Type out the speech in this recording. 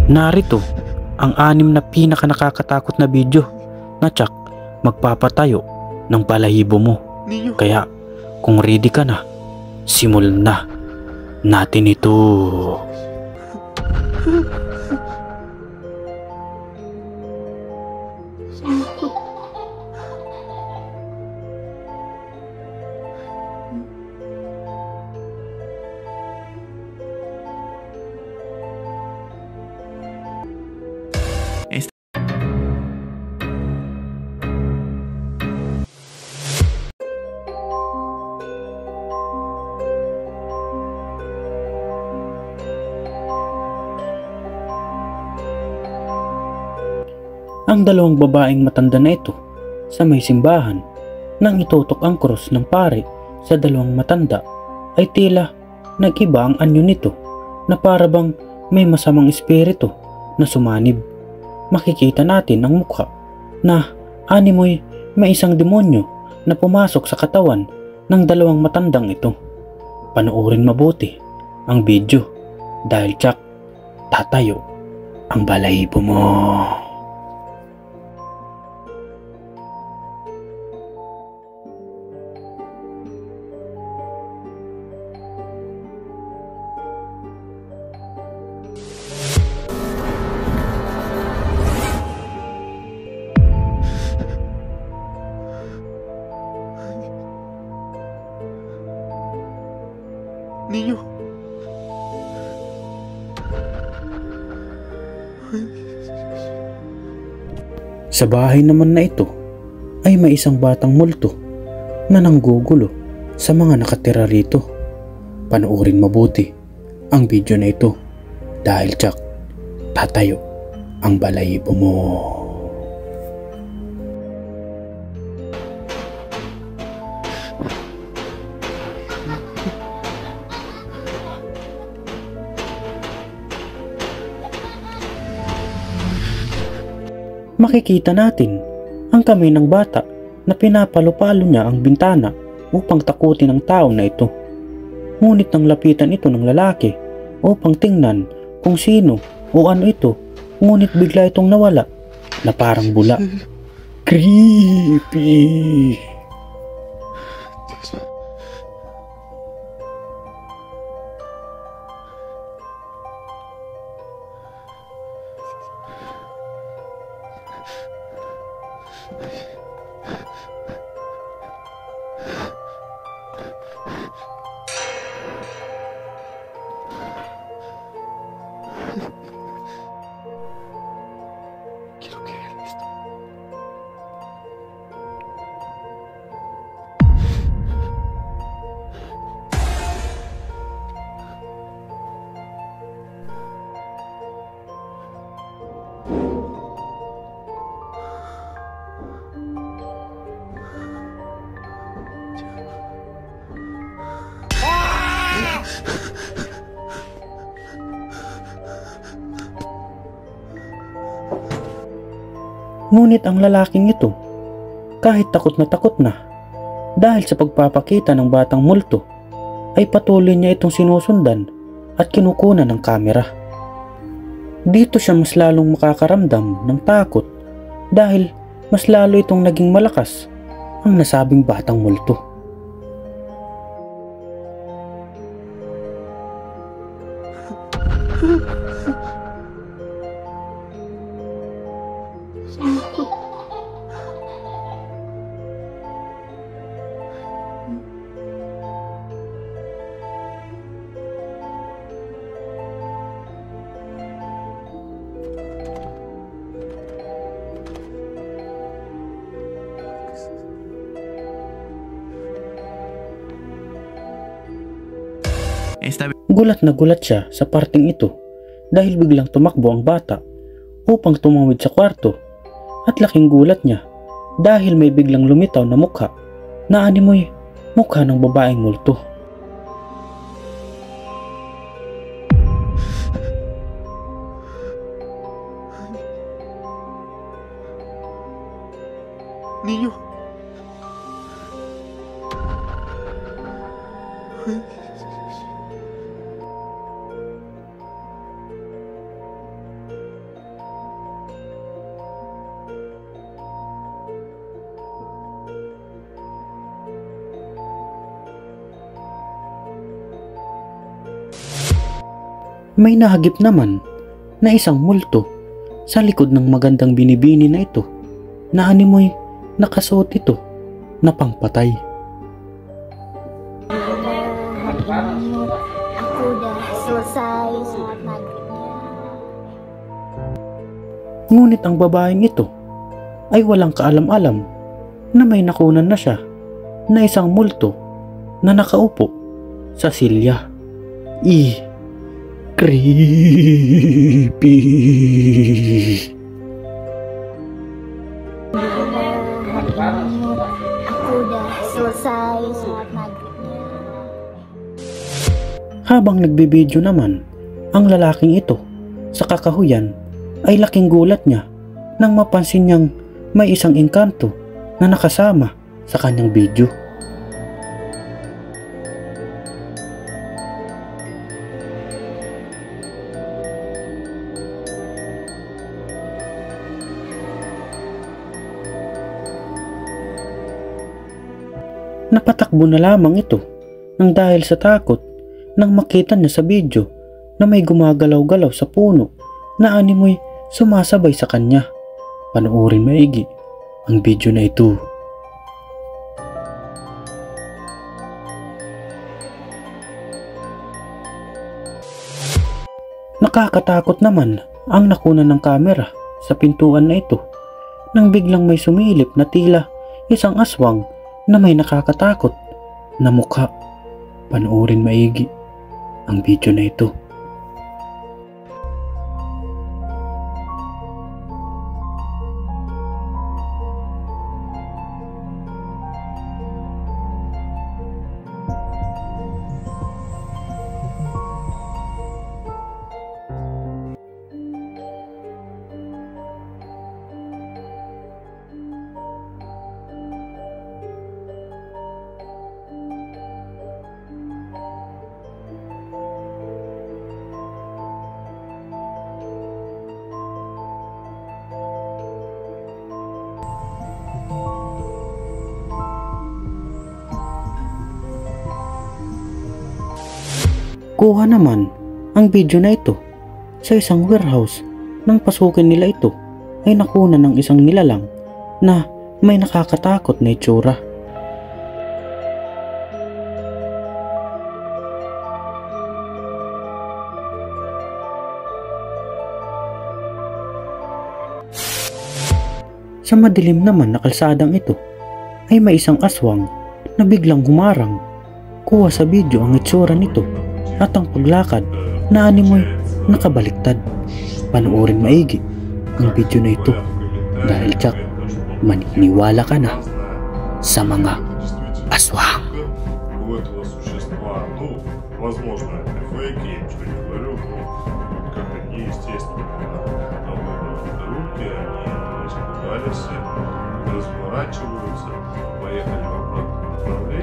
Narito ang 6 na pinaka nakakatakot na video na tsak magpapatayo ng balahibo mo. Kaya kung ready ka na, simulan na natin ito. Ang 2 babaeng matanda na ito sa may simbahan nang itutok ang krus ng pare sa 2 matanda ay tila nag-iba ang anyo nito na para bang may masamang espiritu na sumanib. Makikita natin ang mukha na animoy may isang demonyo na pumasok sa katawan ng 2 matandang ito. Panoorin mabuti ang video dahil tsak tatayo ang balahibo mo. Niño. Sa bahay naman na ito ay may isang batang multo na nanggugulo sa mga nakatira rito. Panoorin mabuti ang video na ito dahil tsak tatayo ang balahibo mo. Makikita natin ang kamay ng bata na pinapalo-palo niya ang bintana upang takutin ang tao na ito. Ngunit nang lapitan ito ng lalaki upang tingnan kung sino o ano ito, ngunit bigla itong nawala na parang bula. Creepy! Quiero que vean esto. Ngunit ang lalaking ito, kahit takot na dahil sa pagpapakita ng batang multo, ay patuloy niya itong sinusundan at kinukunan ng kamera. Dito siya mas lalong makakaramdam ng takot dahil mas lalo itong naging malakas ang nasabing batang multo. Gulat na gulat siya sa parting ito dahil biglang tumakbo ang bata upang tumawid sa kwarto at laking gulat niya dahil may biglang lumitaw na mukha na animoy mukha ng babaeng multo. Niño. may nahagip naman na isang multo sa likod ng magandang binibini na ito na animoy nakasuot ito na pangpatay. Aku udah selesai sholat maghribnya. Ngunit ang babaeng ito ay walang kaalam-alam na may nakunan na siya na isang multo na nakaupo sa silya. Creepy. Aku udah selesai sholat maghribnya. Habang nagbibideo naman ang lalaking ito sa kakahuyan ay laking gulat niya nang mapansin niyang may isang engkanto na nakasama sa kanyang video. Napatakbo na lamang ito nang dahil sa takot nang makita niya sa video na may gumagalaw-galaw sa puno na animoy sumasabay sa kanya. Panoorin maigi ang video na ito. Nakakatakot naman ang nakunan ng kamera sa pintuan na ito nang biglang may sumilip na tila isang aswang na may nakakatakot na mukha. Panoorin maigi ang video na ito. Kuha naman ang video na ito sa isang warehouse. Nang pasukin nila ito ay nakuna ng isang nilalang na may nakakatakot na itsura. Sa madilim naman na kalsadang ito ay may isang aswang na biglang humarang. Kuha sa video ang itsura nito at ang paglakad na animoy nakabaliktad. Panoorin maigi ang video na ito dahil tsak maniniwala ka na sa mga aswang. У этого существа, возможно, это фейк, я ничего не говорю, но как-то неестественно. Руки, они испугались, разворачиваются, поехали в обратном направлении.